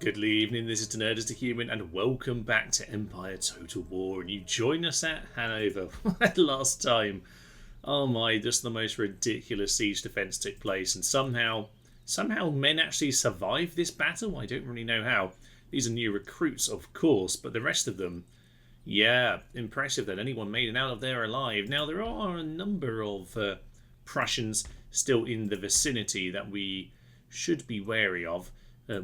Good evening, this is Nerd as the Human, and welcome back to Empire Total War. And you join us at Hanover. Last time, oh my, just the most ridiculous siege defense took place, and somehow men actually survived this battle. I don't really know how. These are new recruits, of course, but the rest of them, yeah, impressive that anyone made it out of there alive. Now, there are a number of Prussians still in the vicinity that we should be wary of.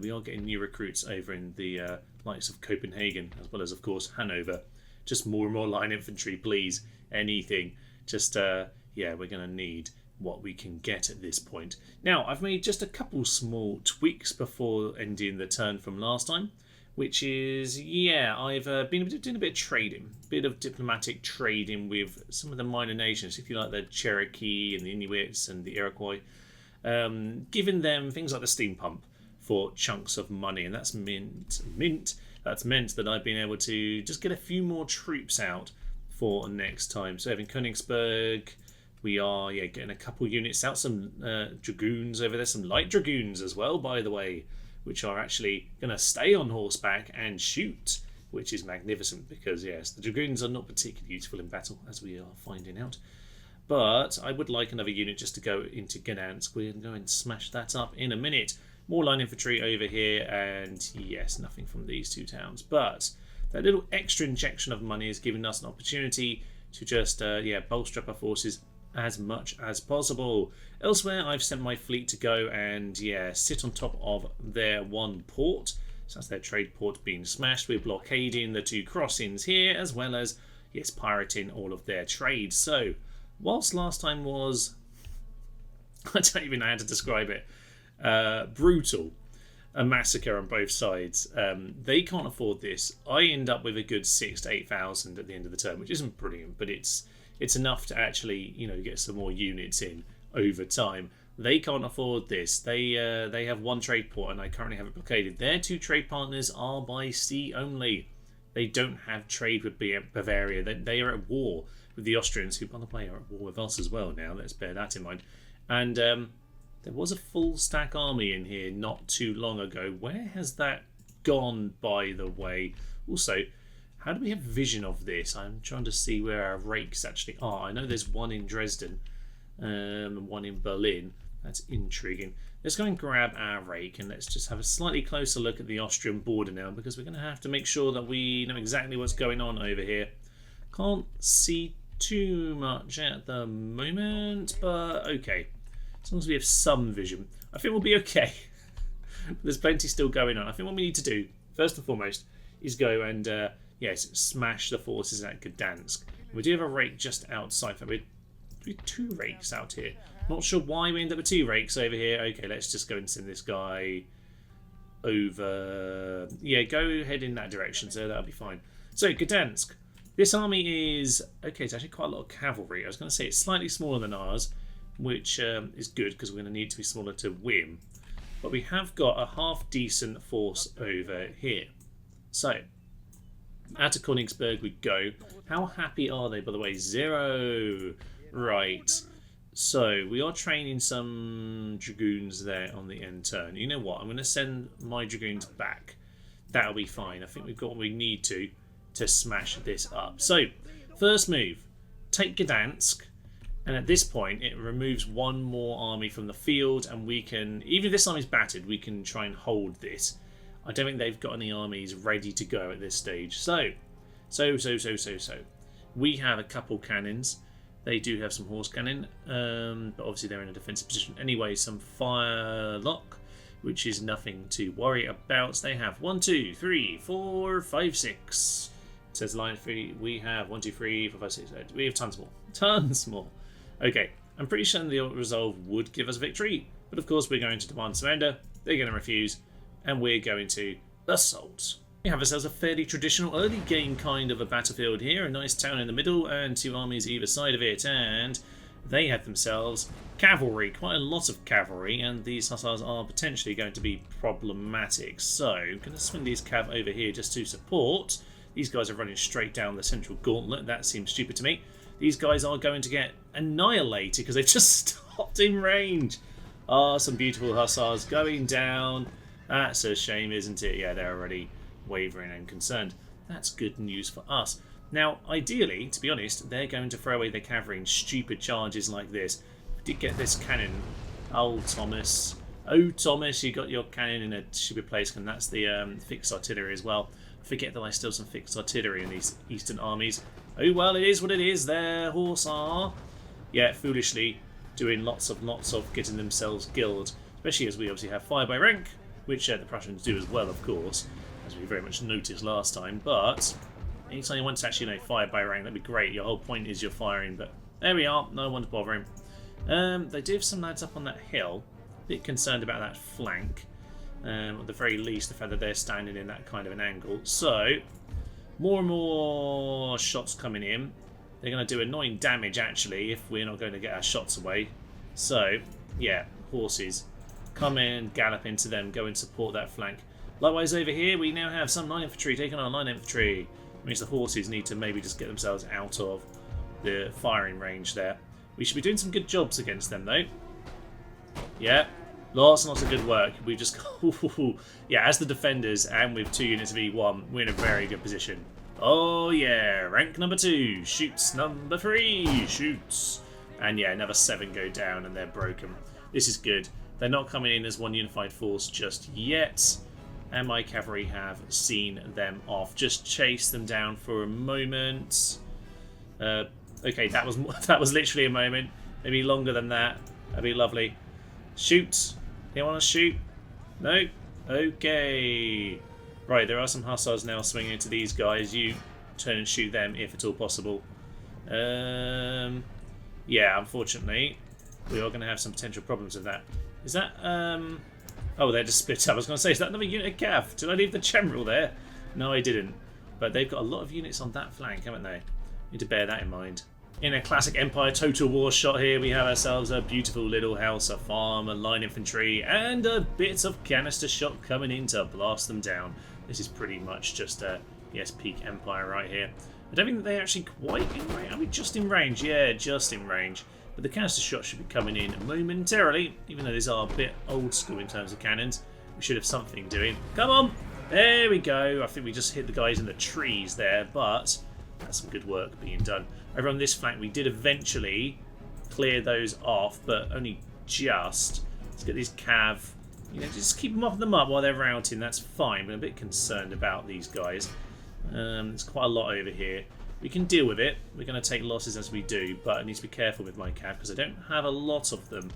We are getting new recruits over in the likes of Copenhagen, as well as, of course, Hanover. Just more and more line infantry, please. Anything. Just, yeah, we're going to need what we can get at this point. Now, I've made just a couple small tweaks before ending the turn from last time, which is, yeah, I've been doing a bit of trading, bit of diplomatic trading with some of the minor nations, if you like, the Cherokee and the Inuits and the Iroquois, giving them things like the steam pump for chunks of money, and that's that's meant that I've been able to just get a few more troops out for next time. So in Königsberg, we are getting a couple units out, some dragoons over there, some light dragoons as well, by the way, which are actually going to stay on horseback and shoot, which is magnificent because, yes, the dragoons are not particularly useful in battle, as we are finding out. But I would like another unit just to go into Gdansk. We're going to go and smash that up in a minute. More line infantry over here, and yes, nothing from these two towns. But that little extra injection of money is giving us an opportunity to just, bolster up our forces as much as possible. Elsewhere, I've sent my fleet to go and, sit on top of their one port. So that's their trade port being smashed. We're blockading the two crossings here, as well as, yes, pirating all of their trade. So, whilst last time was, I don't even know how to describe it, brutal, a massacre on both sides. They can't afford this. I end up with a good 6,000 to 8,000 at the end of the term, which isn't brilliant, but it's enough to actually get some more units in over time. They can't afford this. They have one trade port, and I currently have it blockaded. Their two trade partners are by sea only. They don't have trade with Bavaria. They are at war with the Austrians, who, by the way, are at war with us as well now. Let's bear that in mind. And there was a full stack army in here not too long ago. Where has that gone, by the way? Also, how do we have vision of this? I'm trying to see where our rakes actually are. I know there's one in Dresden and one in Berlin. That's intriguing. Let's go and grab our rake and let's just have a slightly closer look at the Austrian border now, because we're going to have to make sure that we know exactly what's going on over here. Can't see too much at the moment, but okay. As long as we have some vision, I think we'll be okay. There's plenty still going on. I think what we need to do, first and foremost, is go and, smash the forces at Gdansk. We do have a rake just outside. We have two rakes out here. Not sure why we end up with two rakes over here. Okay, let's just go and send this guy over. Yeah, go ahead in that direction, so that'll be fine. So, Gdansk. This army is, okay, it's actually quite a lot of cavalry. I was going to say it's slightly smaller than ours, which is good because we're going to need to be smaller to win. But we have got a half-decent force over here. So, out of Königsberg we go. How happy are they, by the way? 0. Right. So, we are training some dragoons there on the end turn. You know what? I'm going to send my dragoons back. That'll be fine. I think we've got what we need to smash this up. So, first move. Take Gdansk. And at this point, it removes one more army from the field, and we can, even if this army's battered, we can try and hold this. I don't think they've got any armies ready to go at this stage. So. We have a couple cannons. They do have some horse cannon, but obviously they're in a defensive position anyway. Some firelock, which is nothing to worry about. They have 1, 2, 3, 4, 5, 6. It says line 3. We have 1, 2, 3, 4, 5, 6, 8. We have tons more. Tons more. Okay, I'm pretty sure the resolve would give us victory, but of course we're going to demand surrender. They're going to refuse, and we're going to assault. We have ourselves a fairly traditional early game kind of a battlefield here. A nice town in the middle and two armies either side of it, and they have themselves cavalry, quite a lot of cavalry, and these hussars are potentially going to be problematic. So I'm going to swing these cav over here just to support. These guys are running straight down the central gauntlet. That seems stupid to me. These guys are going to get annihilated because they've just stopped in range. Ah, some beautiful hussars going down. That's a shame, isn't it? Yeah, they're already wavering and concerned. That's good news for us. Now, ideally, to be honest, they're going to throw away their cavalry in stupid charges like this. I did get this cannon. Oh, Thomas. Oh, Thomas, you got your cannon in a stupid place, and that's the fixed artillery as well. Forget that I still have some fixed artillery in these eastern armies. Oh, well, it is what it is. Their horse are, yeah, foolishly doing lots of getting themselves killed, especially as we obviously have fire by rank, which the Prussians do as well, of course, as we very much noticed last time. But anytime you want to actually fire by rank, that'd be great. Your whole point is you're firing, but there we are. No one's bothering. They do have some lads up on that hill. A bit concerned about that flank. At the very least, the fact that they're standing in that kind of an angle. So, more and more shots coming in. They're going to do annoying damage, actually, if we're not going to get our shots away. So, yeah, horses. Come in, gallop into them, go and support that flank. Likewise, over here, we now have some line infantry taking on line infantry. Which means the horses need to maybe just get themselves out of the firing range there. We should be doing some good jobs against them, though. Yeah. Lots and lots of good work. We've just got... yeah, as the defenders and with 2 units of E1, we're in a very good position. Oh, yeah. Rank number 2. Shoots number 3. Shoots. And, yeah, another 7 go down and they're broken. This is good. They're not coming in as one unified force just yet. And my cavalry have seen them off. Just chase them down for a moment. Okay, that was literally a moment. Maybe longer than that. That'd be lovely. Shoot. They want to shoot? No? Okay. Right, there are some hussars now swinging into these guys. You turn and shoot them if at all possible. Yeah, unfortunately, we are going to have some potential problems with that. Is that... Oh, they're just split up. I was going to say, is that another unit of cav? Did I leave the general there? No, I didn't. But they've got a lot of units on that flank, haven't they? Need to bear that in mind. In a classic Empire Total War shot here, we have ourselves a beautiful little house, a farm, a line infantry, and a bit of canister shot coming in to blast them down. This is pretty much just a, yes, peak Empire right here. I don't think that they're actually quite in range. Are we just in range? Yeah, just in range. But the canister shot should be coming in momentarily, even though these are a bit old school in terms of cannons. We should have something doing. Come on! There we go. I think we just hit the guys in the trees there, but that's some good work being done. Over on this flank, we did eventually clear those off, but only just. Let's get these cav. Just keep them up while they're routing. That's fine, but I'm a bit concerned about these guys. There's quite a lot over here. We can deal with it. We're going to take losses as we do, but I need to be careful with my cav because I don't have a lot of them.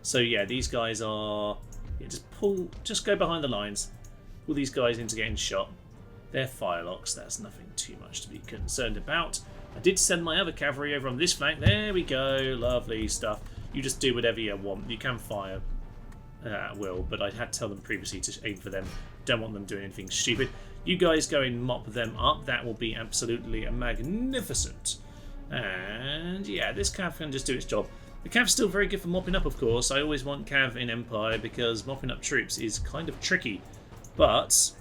So yeah, these guys are... Yeah, just go behind the lines. Pull these guys into getting shot. They're firelocks. That's nothing too much to be concerned about. I did send my other cavalry over on this flank. There we go. Lovely stuff. You just do whatever you want. You can fire at will, but I had to tell them previously to aim for them. Don't want them doing anything stupid. You guys go and mop them up. That will be absolutely magnificent. And yeah, this cav can just do its job. The cav's still very good for mopping up, of course. I always want cav in Empire because mopping up troops is kind of tricky. But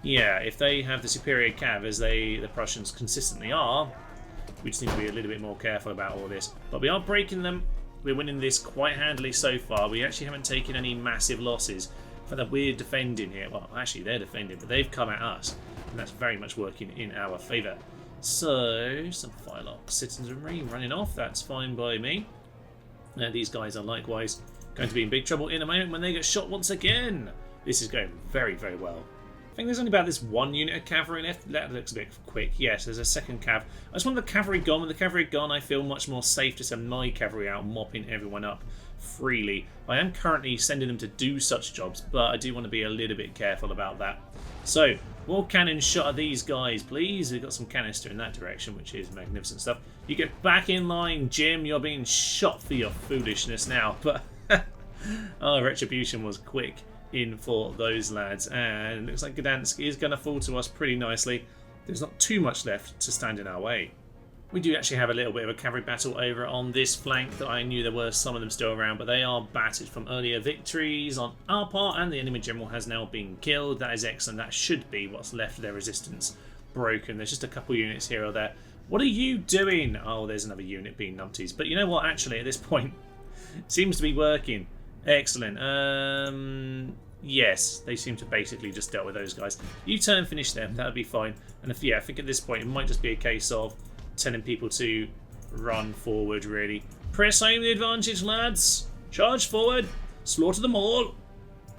yeah, if they have the superior cav, as the Prussians consistently are, we just need to be a little bit more careful about all this. But we are breaking them. We're winning this quite handily so far. We actually haven't taken any massive losses. For that we're defending here. Well, actually, they're defending, but they've come at us. And that's very much working in our favour. So, some firelock citizenry running off. That's fine by me. Now, these guys are likewise going to be in big trouble in a moment when they get shot once again. This is going very, very well. I think there's only about this one unit of cavalry left. That looks a bit quick. Yes, there's a second cav. I just want the cavalry gone. With the cavalry gone, I feel much more safe to send my cavalry out, mopping everyone up freely. I am currently sending them to do such jobs, but I do want to be a little bit careful about that. So, more cannon shot at these guys, please. We've got some canister in that direction, which is magnificent stuff. You get back in line, Jim. You're being shot for your foolishness now. But our retribution was quick in for those lads, and it looks like Gdansk is going to fall to us pretty nicely. There's not too much left to stand in our way. We do actually have a little bit of a cavalry battle over on this flank that I knew there were some of them still around, but they are battered from earlier victories on our part, and the enemy general has now been killed. That is excellent. That should be what's left of their resistance broken. There's just a couple units here or there. What are you doing? Oh, there's another unit being numpties. But you know what? Actually, at this point, it seems to be working. Excellent. Yes, they seem to basically just dealt with those guys. You turn, finish them, that would be fine. And if, yeah, I think at this point it might just be a case of telling people to run forward, really. Press home the advantage, lads. Charge forward. Slaughter them all.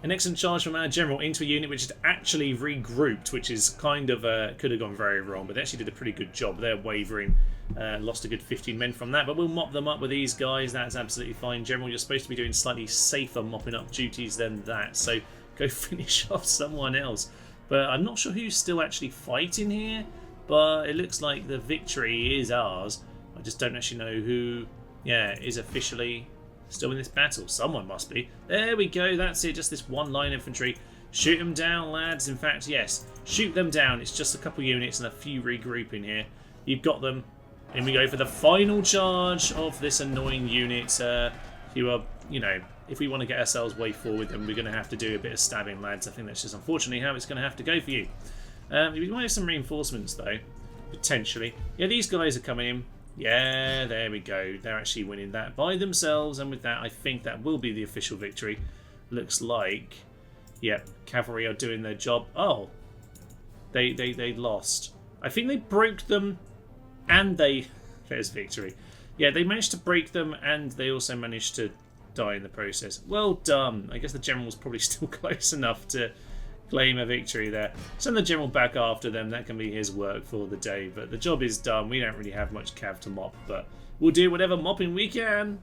An excellent charge from our general into a unit which had actually regrouped, which is kind of could have gone very wrong, but they actually did a pretty good job. They're wavering, lost a good 15 men from that, but we'll mop them up with these guys. That's absolutely fine. General, you're supposed to be doing slightly safer mopping up duties than that, so go finish off someone else. But I'm not sure who's still actually fighting here, but it looks like the victory is ours. I just don't actually know who, is officially still in this battle. Someone must be. There we go. That's it. Just this one line infantry. Shoot them down, lads. In fact, yes. Shoot them down. It's just a couple units and a few regrouping here. You've got them. In we go for the final charge of this annoying unit. You are, if we want to get ourselves way forward, then we're going to have to do a bit of stabbing, lads. I think that's just unfortunately how it's going to have to go for you. We might have some reinforcements, though. Potentially. Yeah, these guys are coming in. Yeah, there we go. They're actually winning that by themselves, and with that, I think that will be the official victory. Looks like, yep, cavalry are doing their job. Oh, they lost. I think they broke them, and there's victory. Yeah, they managed to break them, and they also managed to die in the process. Well done. I guess the general's probably still close enough to claim a victory there. Send the general back after them. That can be his work for the day. But the job is done. We don't really have much cav to mop, but we'll do whatever mopping we can.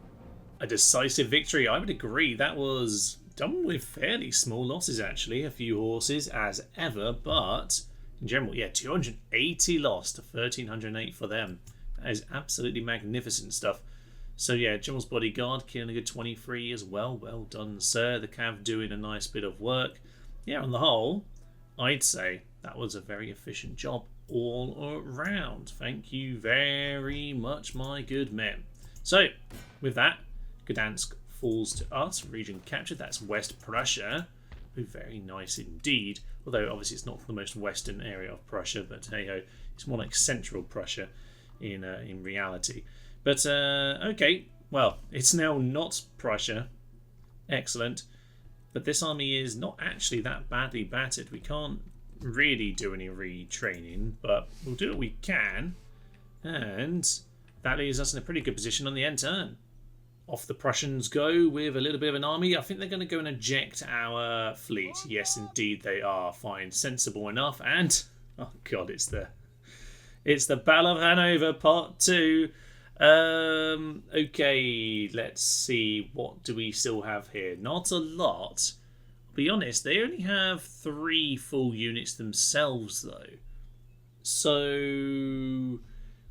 A decisive victory. I would agree. That was done with fairly small losses, actually. A few horses, as ever. But in general, 280 lost to 1,308 for them. That is absolutely magnificent stuff. So yeah, General's Bodyguard killing a good 23 as well. Well done, sir. The cav doing a nice bit of work. Yeah, on the whole, I'd say that was a very efficient job all around. Thank you very much, my good men. So, with that, Gdansk falls to us. Region captured. That's West Prussia. Oh, very nice indeed. Although, obviously, it's not the most western area of Prussia, but hey-ho, it's more like central Prussia in reality. But, okay, well, it's now not Prussia. Excellent. But this army is not actually that badly battered. We can't really do any retraining, but we'll do what we can. And that leaves us in a pretty good position on the end turn. Off the Prussians go with a little bit of an army. I think they're going to go and eject our fleet. Yes, indeed they are. Fine, sensible enough. And, oh god, it's the Battle of Hanover Part 2. Okay, let's see, what do we still have here? Not a lot. I'll be honest, they only have 3 full units themselves though. So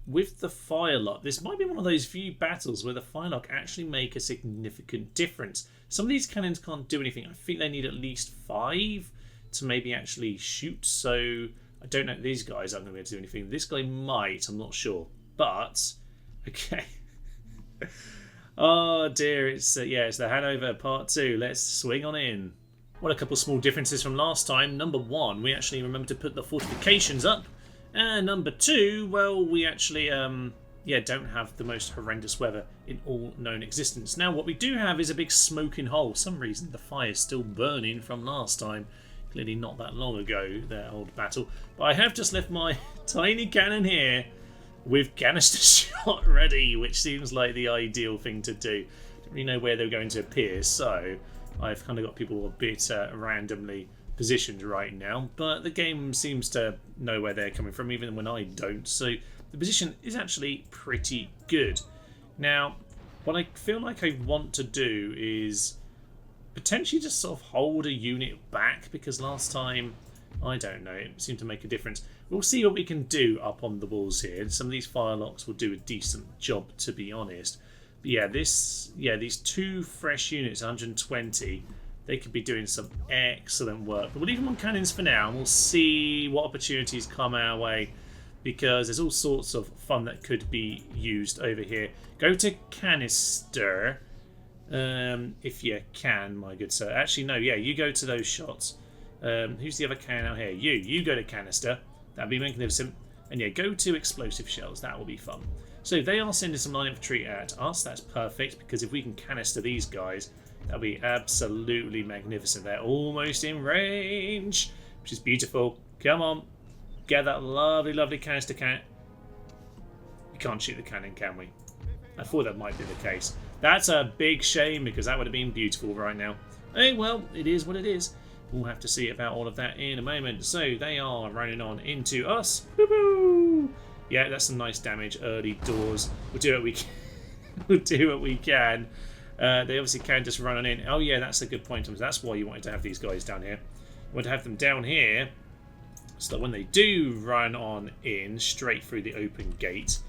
with the firelock, this might be one of those few battles where the firelock actually make a significant difference. Some of these cannons can't do anything. I think they need at least 5 to maybe actually shoot, so I don't know, these guys aren't going to be able to do anything. This guy might, I'm not sure, but okay. Oh dear, it's the Hanover Part 2. Let's swing on in. What a couple small differences from last time. Number 1, we actually remembered to put the fortifications up. And number 2, well, we actually don't have the most horrendous weather in all known existence. Now, what we do have is a big smoking hole. For some reason, the fire's still burning from last time. Clearly not that long ago, their old battle. But I have just left my tiny cannon here with canister shot ready, which seems like the ideal thing to do. Don't really know where they're going to appear, so I've kind of got people a bit randomly positioned right now, but the game seems to know where they're coming from even when I don't, so the position is actually pretty good. Now, what I feel like I want to do is potentially just sort of hold a unit back, because last time, I don't know, it seemed to make a difference. We'll see what we can do up on the walls here. Some of these firelocks will do a decent job, to be honest. But yeah, these 2 fresh units, 120, they could be doing some excellent work. But we'll leave them on cannons for now, and we'll see what opportunities come our way, because there's all sorts of fun that could be used over here. Go to canister, if you can, my good sir. Actually, no, yeah, you go to those shots. Who's the other cannon out here? You go to canister. That'd be magnificent. And yeah, go to explosive shells. That will be fun. So they are sending some line infantry at us. That's perfect, because if we can canister these guys, That'll be absolutely magnificent. They're almost in range, which is beautiful. Come on. Get that lovely, lovely canister cannon. We can't shoot the cannon, can we? I thought that might be the case. That's a big shame because that would have been beautiful right now. Hey, well, it is what it is. We'll have to see about all of that in a moment. So they are running on into us. Woo-hoo! Yeah, that's some nice damage early doors. We'll do what we can. We'll do what we can. They obviously can just run on in. Oh yeah, that's a good point, Thomas. That's why you wanted to have these guys down here. You want to have them down here so that when they do run on in straight through the open gate,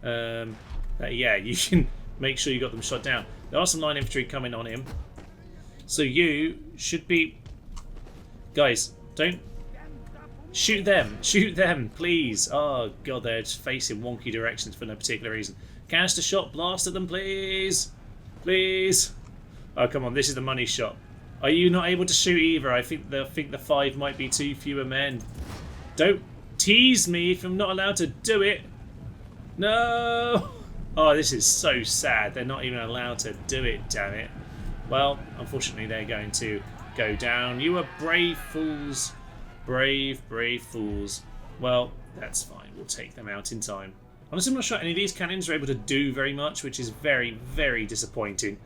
yeah, you can make sure you got them shot down. There are some line infantry coming on in, so you should be, guys, don't shoot them, please. Oh god, they're just facing wonky directions for no particular reason. Canister shot, blast at them, please, please. Oh come on, this is the money shot. Are you not able to shoot either? I think the 5 might be too fewer men. Don't tease me if I'm not allowed to do it. No. Oh, this is so sad. They're not even allowed to do it, damn it. Well, unfortunately, they're going to go down. You are brave fools. Brave, brave fools. Well, that's fine. We'll take them out in time. Honestly, I'm not sure any of these cannons are able to do very much, which is very, very disappointing.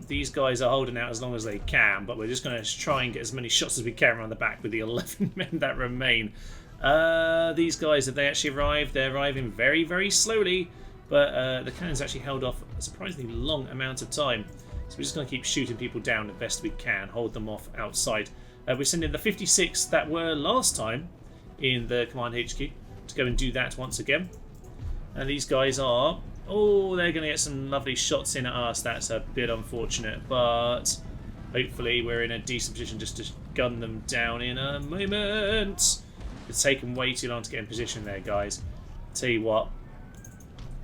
These guys are holding out as long as they can, but we're just going to try and get as many shots as we can around the back with the 11 men that remain. These guys, have they actually arrived? They're arriving very, very slowly, but the cannons actually held off a surprisingly long amount of time. So we're just going to keep shooting people down the best we can, hold them off outside. We're sending the 56 that were last time in the Command HQ to go and do that once again. And these guys are... Oh, they're going to get some lovely shots in at us. That's a bit unfortunate, but hopefully we're in a decent position just to gun them down in a moment. It's taken way too long to get in position there, guys. Tell you what,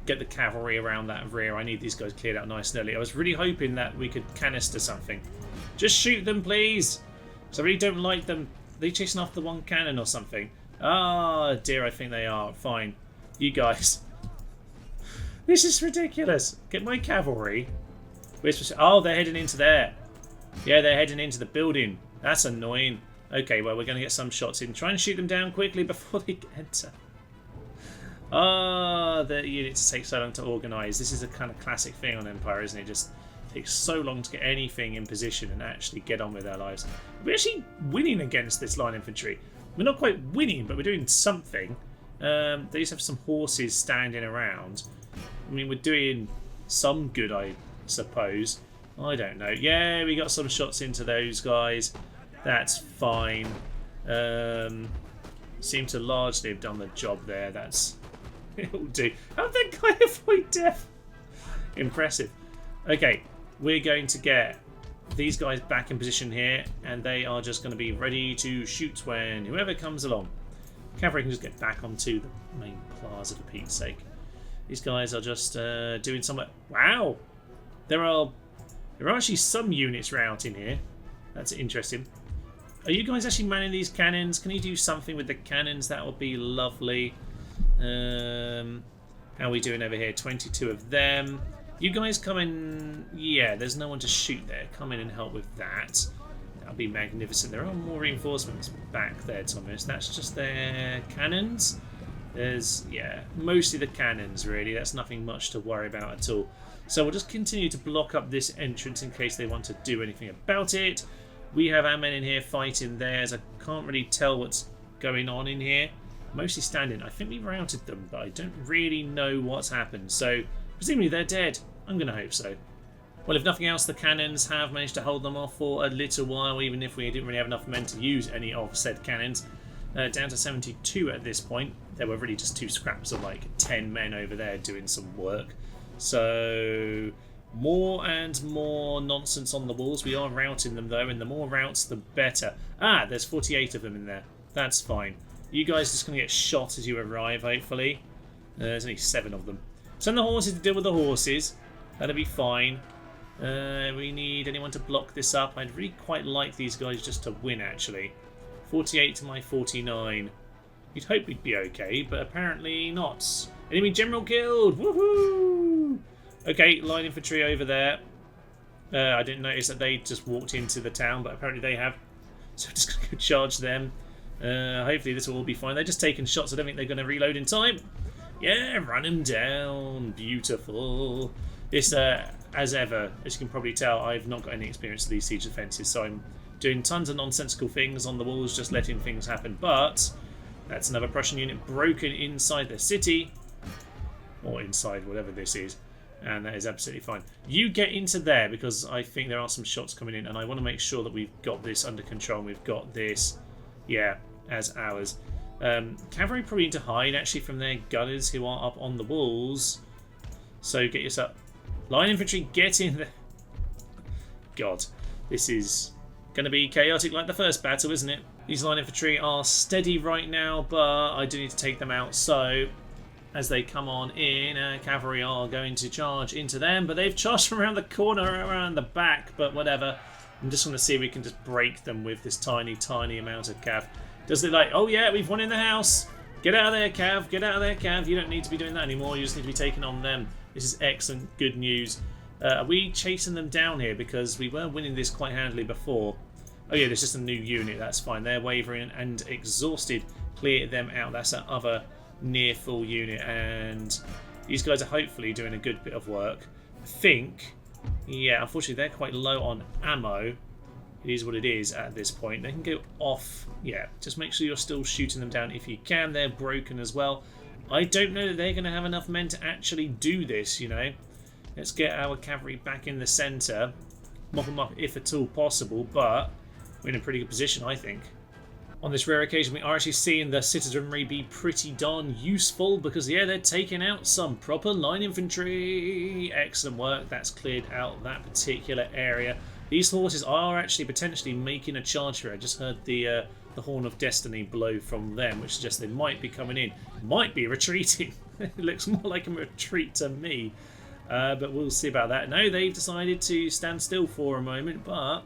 get the cavalry around that rear. I need these guys cleared out nice and early. I was really hoping that we could canister something. Just shoot them, please. So I really don't like them. Are they chasing after the one cannon or something? Ah, dear, I think they are. Fine. You guys... This is ridiculous. Get my cavalry. Oh, they're heading into there. Yeah, they're heading into the building. That's annoying. Okay, well, we're going to get some shots in. Try and shoot them down quickly before they enter. Ah, the units take so long to organise. This is a kind of classic thing on Empire, isn't it? Just takes so long to get anything in position and actually get on with their lives. We're actually winning against this line infantry. We're not quite winning, but we're doing something. They just have some horses standing around. I mean, we're doing some good, I suppose. I don't know. Yeah, we got some shots into those guys. That's fine. Seem to largely have done the job there. That's... It'll do. How'd that guy avoid death? Impressive. Okay, we're going to get these guys back in position here, and they are just going to be ready to shoot when whoever comes along. Cavalry can just get back onto the main plaza for Pete's sake. These guys are just doing some... Wow! There are actually some units routing here. That's interesting. Are you guys actually manning these cannons? Can you do something with the cannons? That would be lovely. How are we doing over here? 22 of them. You guys come in... Yeah, there's no one to shoot there. Come in and help with that. That would be magnificent. There are more reinforcements back there, Thomas. That's just their cannons. There's, yeah, mostly the cannons, really. That's nothing much to worry about at all. So we'll just continue to block up this entrance in case they want to do anything about it. We have our men in here fighting theirs. I can't really tell what's going on in here. Mostly standing. I think we routed them, but I don't really know what's happened. So, presumably they're dead. I'm going to hope so. Well, if nothing else, the cannons have managed to hold them off for a little while, even if we didn't really have enough men to use any of said cannons. Down to 72 at this point. There were really just 2 scraps of like 10 men over there doing some work. So more and more nonsense on the walls. We are routing them though, and the more routes the better. Ah, there's 48 of them in there. That's fine. You guys are just going to get shot as you arrive, hopefully. There's only 7 of them. Send the horses to deal with the horses. That'll be fine. We need anyone to block this up. I'd really quite like these guys just to win, actually. 48 to my 49. You'd hope we'd be okay, but apparently not. Enemy general killed! Woohoo! Okay, line infantry over there. I didn't notice that they just walked into the town, but apparently they have. So I'm just going to go charge them. Hopefully this will all be fine. They're just taking shots. I don't think they're going to reload in time. Yeah, run them down. Beautiful. This, as ever, as you can probably tell, I've not got any experience of these siege defences, so I'm doing tons of nonsensical things on the walls, just letting things happen. But that's another Prussian unit broken inside the city, or inside whatever this is, and that is absolutely fine. You get into there, because I think there are some shots coming in, and I want to make sure that we've got this under control, and we've got this, yeah, as ours. Cavalry probably need to hide, actually, from their gunners who are up on the walls. So get yourself... Line infantry, get in there. God, this is going to be chaotic like the first battle, isn't it? These line infantry are steady right now, but I do need to take them out. So as they come on in, cavalry are going to charge into them, but they've charged from around the corner, around the back, but whatever. I'm just going to see if we can just break them with this tiny, tiny amount of cav. Does it like, oh yeah, we've won in the house. Get out of there, cav. Get out of there, cav. You don't need to be doing that anymore. You just need to be taking on them. This is excellent, good news. Are we chasing them down here? Because we were winning this quite handily before. Oh yeah, there's just a new unit. That's fine. They're wavering and exhausted. Clear them out. That's that other near full unit. And these guys are hopefully doing a good bit of work. I think, yeah, unfortunately they're quite low on ammo. It is what it is at this point. They can go off. Yeah, just make sure you're still shooting them down if you can. They're broken as well. I don't know that they're going to have enough men to actually do this, you know. Let's get our cavalry back in the centre. Mop them up if at all possible, but we're in a pretty good position, I think. On this rare occasion, we are actually seeing the citizenry be pretty darn useful because, yeah, they're taking out some proper line infantry. Excellent work. That's cleared out that particular area. These horses are actually potentially making a charge here. I just heard the Horn of Destiny blow from them, which suggests they might be coming in. Might be retreating. It looks more like a retreat to me. But we'll see about that. No, they've decided to stand still for a moment, but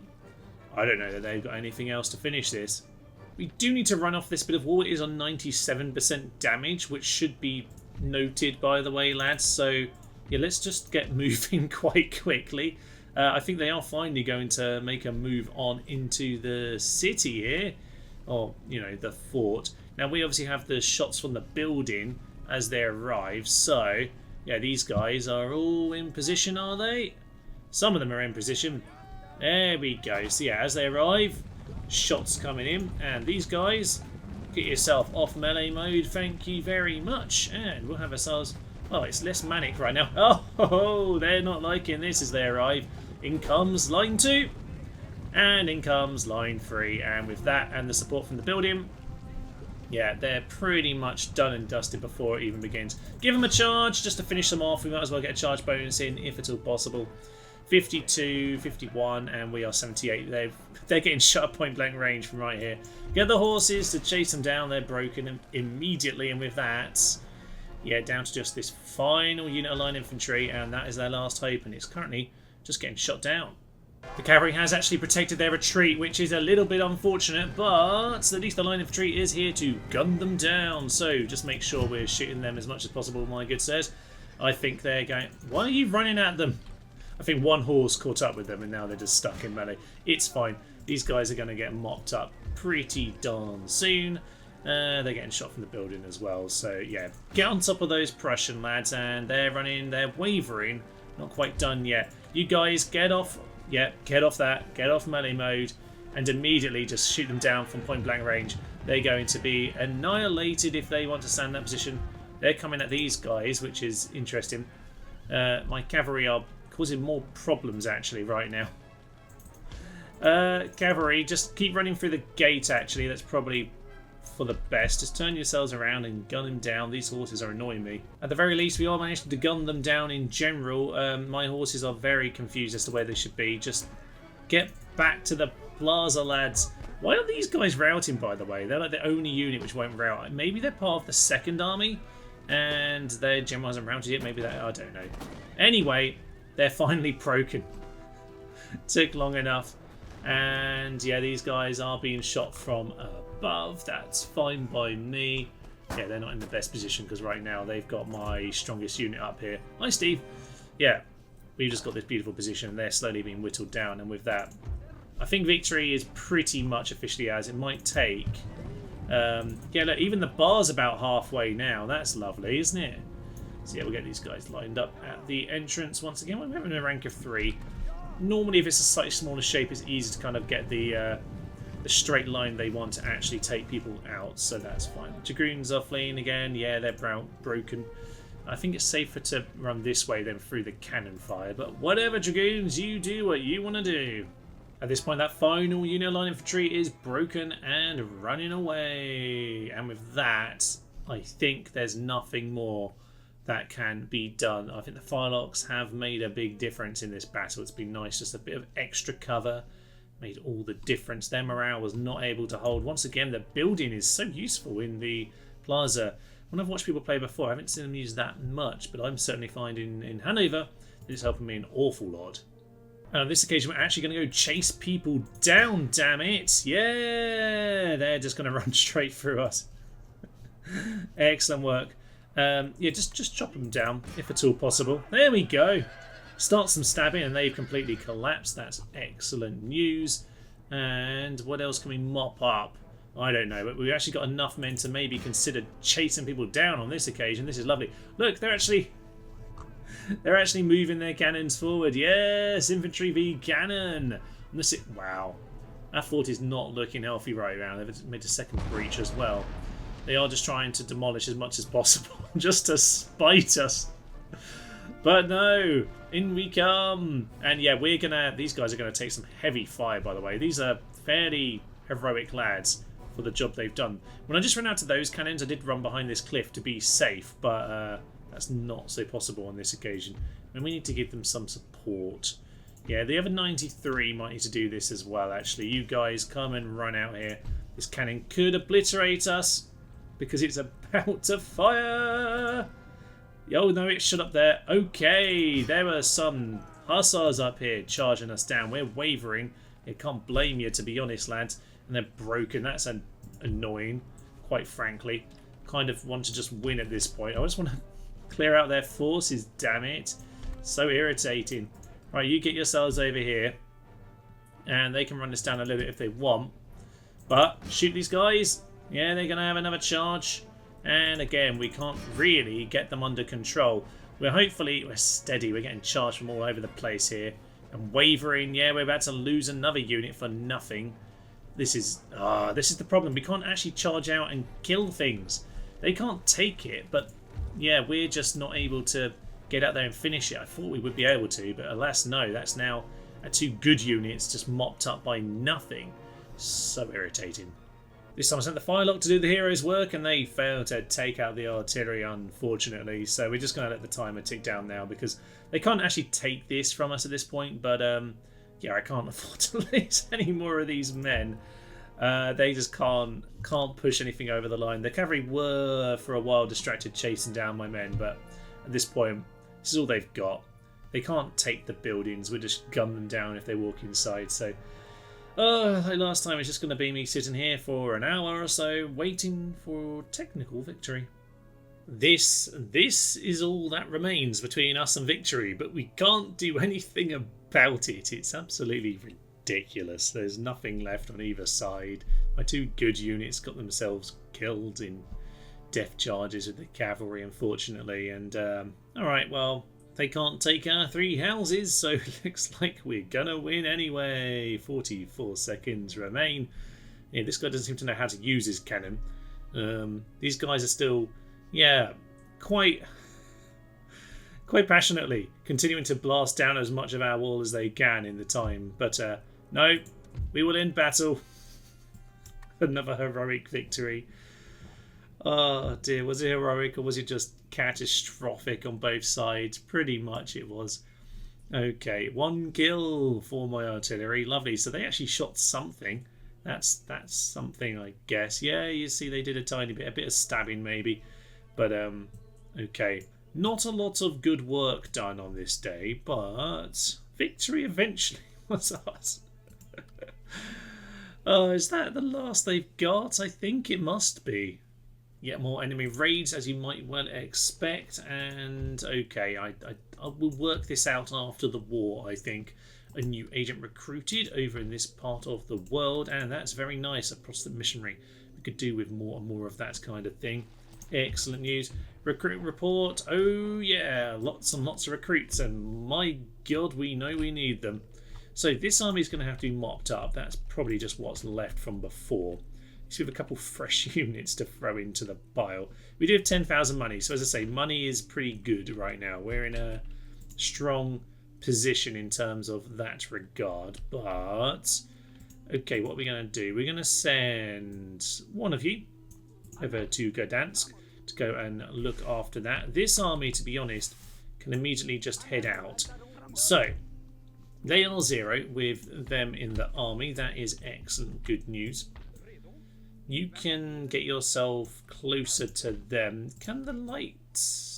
I don't know that they've got anything else to finish this. We do need to run off this bit of wall. It is on 97% damage, which should be noted, by the way, lads. So, yeah, let's just get moving quite quickly. I think they are finally going to make a move on into the city here. Or, you know, the fort. Now, we obviously have the shots from the building as they arrive. So, yeah, these guys are all in position, are they? Some of them are in position. There we go. So, yeah, as they arrive, shots coming in. And these guys, get yourself off melee mode. Thank you very much. And we'll have ourselves... Oh, it's less manic right now. Oh, they're not liking this as they arrive. In comes line 2. And in comes line 3. And with that and the support from the building, yeah, they're pretty much done and dusted before it even begins. Give them a charge just to finish them off. We might as well get a charge bonus in if at all possible. 52, 51, and we are 78. They're getting shot at point blank range from right here. Get the horses to chase them down. They're broken immediately. And with that, yeah, down to just this final unit of line infantry. And that is their last hope. And it's currently just getting shot down. The cavalry has actually protected their retreat, which is a little bit unfortunate, but at least the line infantry is here to gun them down. So just make sure we're shooting them as much as possible, my good sirs. I think they're going... Why are you running at them? I think one horse caught up with them and now they're just stuck in melee. It's fine. These guys are going to get mopped up pretty darn soon. They're getting shot from the building as well. So yeah, get on top of those Prussian lads, and they're running, they're wavering. Not quite done yet. You guys get off... Yeah, get off that, get off melee mode, and immediately just shoot them down from point blank range. They're going to be annihilated if they want to stand in that position. They're coming at these guys, which is interesting. My cavalry are causing more problems actually right now. Cavalry, just keep running through the gate actually. That's probably for the best. Just turn yourselves around and gun them down. These horses are annoying me. At the very least, we are managing to gun them down in general. My horses are very confused as to where they should be. Just get back to the plaza, lads. Why are these guys routing, by the way? They're like the only unit which won't rout. Maybe they're part of the second army and their general hasn't routed yet. Maybe that, I don't know. Anyway, they're finally broken. Took long enough. And yeah, these guys are being shot from above. That's fine by me. Yeah, they're not in the best position because right now they've got my strongest unit up here. Hi, Steve. Yeah, we've just got this beautiful position, and they're slowly being whittled down. And with that, I think victory is pretty much officially ours. It might take... yeah, look, even the bar's about halfway now. That's lovely, isn't it? So yeah, we'll get these guys lined up at the entrance once again. We're having a rank of 3. Normally, if it's a slightly smaller shape, it's easy to kind of get the straight line they want to actually take people out, so that's fine. Dragoons are fleeing again. Yeah, they're broken. I think it's safer to run this way than through the cannon fire, but whatever, Dragoons, you do what you want to do. At this point, that final unit line infantry is broken and running away. And with that, I think there's nothing more that can be done. I think the Firelocks have made a big difference in this battle. It's been nice, just a bit of extra cover. Made all the difference. Their morale was not able to hold. Once again, the building is so useful in the plaza. When I've watched people play before, I haven't seen them use that much, but I'm certainly finding in Hanover that it's helping me an awful lot. And on this occasion, we're actually going to go chase people down, damn it. Yeah, they're just going to run straight through us. Excellent work. Yeah, just chop them down, if at all possible. There we go. Start some stabbing, and they've completely collapsed. That's excellent news. And what else can we mop up? I don't know, but we've actually got enough men to maybe consider chasing people down on this occasion. This is lovely. Look, they're actually moving their cannons forward. Yes, infantry v cannon. Wow, that fort is not looking healthy right now. They've made a second breach as well. They are just trying to demolish as much as possible, just to spite us. But no, in we come. And yeah, these guys are gonna take some heavy fire, by the way. These are fairly heroic lads for the job they've done. When I just ran out of those cannons, I did run behind this cliff to be safe, but that's not so possible on this occasion. And we need to give them some support. Yeah, the other 93 might need to do this as well, actually. You guys come and run out here. This cannon could obliterate us because it's about to fire. Oh no, it shut up there. Okay, there are some hussars up here charging us down. We're wavering. I can't blame you, to be honest, lads. And they're broken. That's annoying, quite frankly. Kind of want to just win at this point. I just want to clear out their forces, damn it. So irritating. Right, you get yourselves over here. And they can run this down a little bit if they want. But shoot these guys. Yeah, they're going to have another charge. And again, we can't really get them under control. We're steady. We're getting charged from all over the place here. And wavering. Yeah, we're about to lose another unit for nothing. This is the problem. We can't actually charge out and kill things. They can't take it, but yeah, we're just not able to get out there and finish it. I thought we would be able to, but alas, no. That's now 2 good units just mopped up by nothing. So irritating. This time I sent the Firelock to do the hero's work, and they failed to take out the artillery, unfortunately. So we're just going to let the timer tick down now, because they can't actually take this from us at this point. But yeah, I can't afford to lose any more of these men. They just can't push anything over the line. The cavalry were for a while distracted chasing down my men, but at this point, this is all they've got. They can't take the buildings. We'll just gun them down if they walk inside. So, like last time, it's just going to be me sitting here for an hour or so, waiting for technical victory. This is all that remains between us and victory, but we can't do anything about it. It's absolutely ridiculous. There's nothing left on either side. My 2 good units got themselves killed in death charges with the cavalry, unfortunately. And alright, well, they can't take our 3 houses, so it looks like we're gonna win anyway. 44 seconds remain. Yeah, this guy doesn't seem to know how to use his cannon. These guys are still, yeah, quite passionately continuing to blast down as much of our wall as they can in the time. But no, we will end battle. Another heroic victory. Oh dear, was it heroic or was it just catastrophic on both sides? Pretty much it was. Okay, 1 kill for my artillery. Lovely. So they actually shot something. That's something, I guess. Yeah, you see they did a bit of stabbing maybe. But okay. Not a lot of good work done on this day, but victory eventually was ours. Oh, is that the last they've got? I think it must be. Yet more enemy raids, as you might well expect. And okay, I will work this out after the war, I think. A new agent recruited over in this part of the world, and that's very nice. A Protestant missionary. We could do with more and more of that kind of thing. Excellent news. Recruit report. Oh yeah, lots and lots of recruits, and my god, we know we need them. So this army is going to have to be mopped up. That's probably just what's left from before. So we have a couple fresh units to throw into the pile. We do have 10,000 money, so as I say, money is pretty good right now. We're in a strong position in terms of that regard. But okay, what are we going to do? We're going to send one of you over to Gdansk to go and look after that. This army, to be honest, can immediately just head out. So they are 0 with them in the army. That is excellent, good news. You can get yourself closer to them. Can the light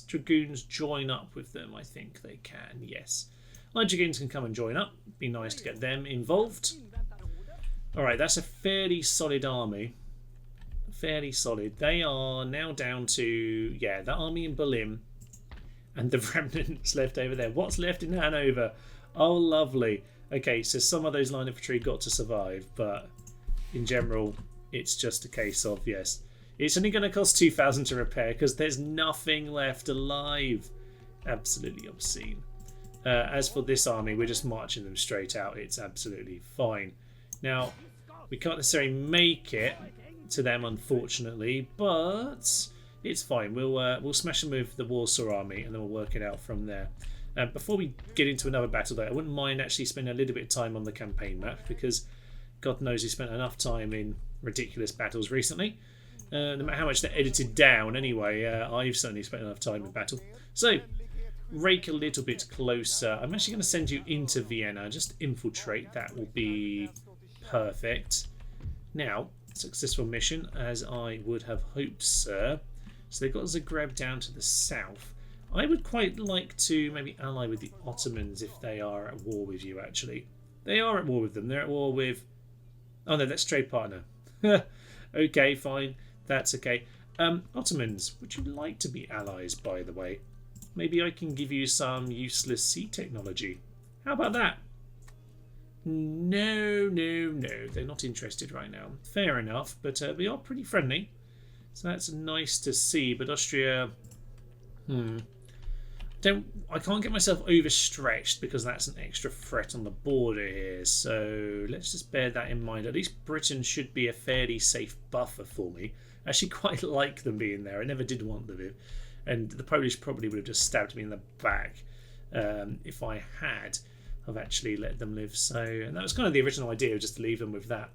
dragoons join up with them? I think they can, yes. Light dragoons can come and join up. Be nice to get them involved. Alright, that's a fairly solid army. Fairly solid. They are now down to, yeah, the army in Berlin and the remnants left over there. What's left in Hanover? Oh, lovely. Okay, so some of those line infantry got to survive, but in general, it's just a case of, yes, it's only going to cost 2,000 to repair because there's nothing left alive. Absolutely obscene. As for this army, we're just marching them straight out. It's absolutely fine. Now, we can't necessarily make it to them, unfortunately, but it's fine. We'll smash them with the Warsaw army, and then we'll work it out from there. Before we get into another battle, though, I wouldn't mind actually spending a little bit of time on the campaign map, because God knows we spent enough time in ridiculous battles recently. No matter how much they're edited down, anyway, I've certainly spent enough time in battle. So, rake a little bit closer. I'm actually going to send you into Vienna. Just infiltrate. That will be perfect. Now, successful mission, as I would have hoped, sir. So they've got Zagreb down to the south. I would quite like to maybe ally with the Ottomans if they are at war with you, actually. They are at war with them. They're at war with... Oh, no, that's trade partner. Okay, fine. That's okay. Ottomans, would you like to be allies, by the way? Maybe I can give you some useless sea technology. How about that? No. They're not interested right now. Fair enough, but we are pretty friendly. So that's nice to see. But Austria... I can't get myself overstretched because that's an extra threat on the border here. So let's just bear that in mind. At least Britain should be a fairly safe buffer for me. I actually quite like them being there. I never did want them. And the Polish probably would have just stabbed me in the back if I had have actually let them live. So, and that was kind of the original idea, just to leave them with that.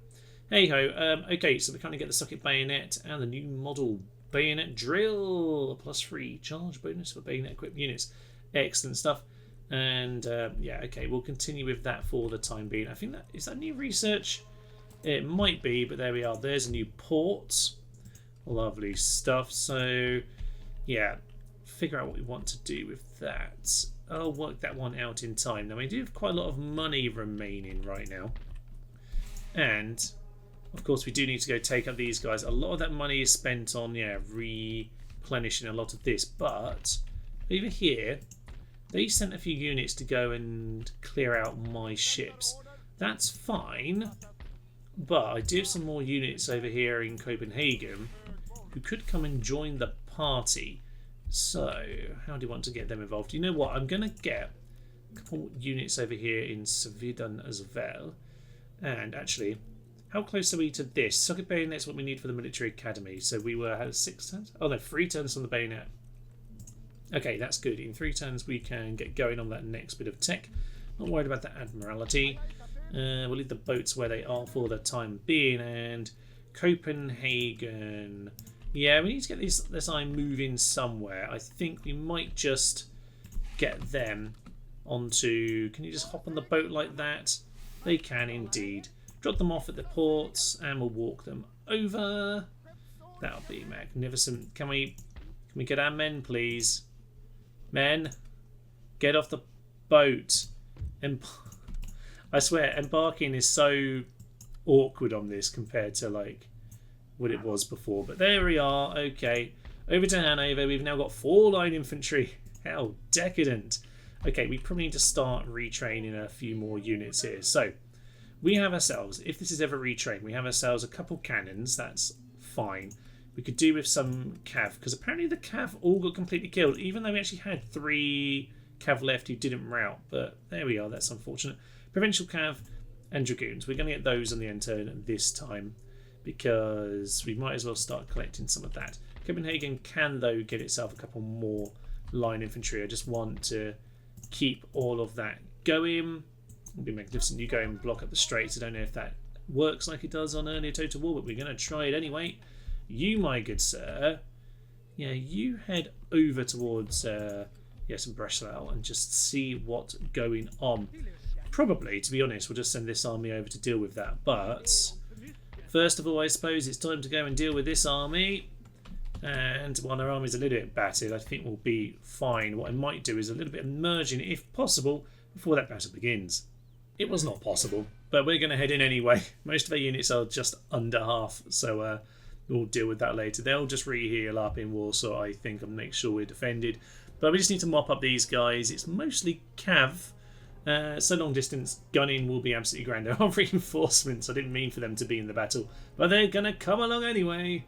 Hey ho. Okay, so we kind of get the socket bayonet and the new model bayonet drill, +3 charge bonus for bayonet equipped units. Excellent stuff. And yeah, okay, we'll continue with that for the time being. I think that is that new research. It might be, but there we are. There's a new port. Lovely stuff. So yeah, figure out what we want to do with that. I'll work that one out in time. Now we do have quite a lot of money remaining right now, and of course we do need to go take up these guys. A lot of that money is spent on replenishing a lot of this, but over here they sent a few units to go and clear out my ships. That's fine, but I do have some more units over here in Copenhagen who could come and join the party. So, how do you want to get them involved? You know what? I'm going to get a couple units over here in Sweden as well. And actually, how close are we to this? Socket bayonet's what we need for the military academy. So we were at 6 turns? Oh no, 3 turns on the bayonet. Okay, that's good. In 3 turns we can get going on that next bit of tech. Not worried about the admiralty. We'll leave the boats where they are for the time being. And Copenhagen... Yeah, we need to get this eye moving somewhere. I think we might just get them onto... Can you just hop on the boat like that? They can indeed. Drop them off at the ports and we'll walk them over. That'll be magnificent. Can we get our men, please? Men, get off the boat. I swear, embarking is so awkward on this compared to like what it was before. But there we are. Okay, over to Hanover. We've now got 4 line infantry. How decadent. Okay, we probably need to start retraining a few more units here. So we have ourselves, if this is ever retrained, we have ourselves a couple cannons. That's fine. We could do with some cav, because apparently the cav all got completely killed, even though we actually had 3 cav left who didn't rout. But there we are. That's unfortunate. Provincial cav and dragoons. We're going to get those on the end turn this time, because we might as well start collecting some of that. Copenhagen can, though, get itself a couple more line infantry. I just want to keep all of that going. It'll be magnificent. You go and block up the straits. I don't know if that works like it does on earlier Total War, but we're going to try it anyway. You, my good sir, yeah, you head over towards some Breslau and just see what's going on. Probably, to be honest, we'll just send this army over to deal with that. But first of all, I suppose it's time to go and deal with this army. And while our army's a little bit battered, I think we'll be fine. What I might do is a little bit of merging, if possible, before that battle begins. It was not possible, but we're going to head in anyway. Most of our units are just under half, so we'll deal with that later. They'll just re-heal up in Warsaw, I think, and make sure we're defended. But we just need to mop up these guys. It's mostly cav, so long distance gunning will be absolutely grand. There are reinforcements. I didn't mean for them to be in the battle, but they're going to come along anyway.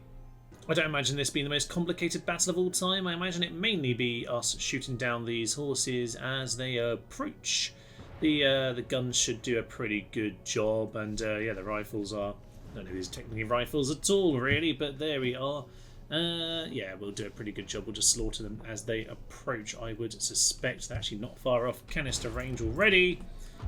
I don't imagine this being the most complicated battle of all time. I imagine it mainly be us shooting down these horses as they approach. The guns should do a pretty good job, and yeah, the rifles are... I don't know if these are technically rifles at all, really, but there we are. Yeah, we'll do a pretty good job. We'll just slaughter them as they approach, I would suspect. They're actually not far off canister range already.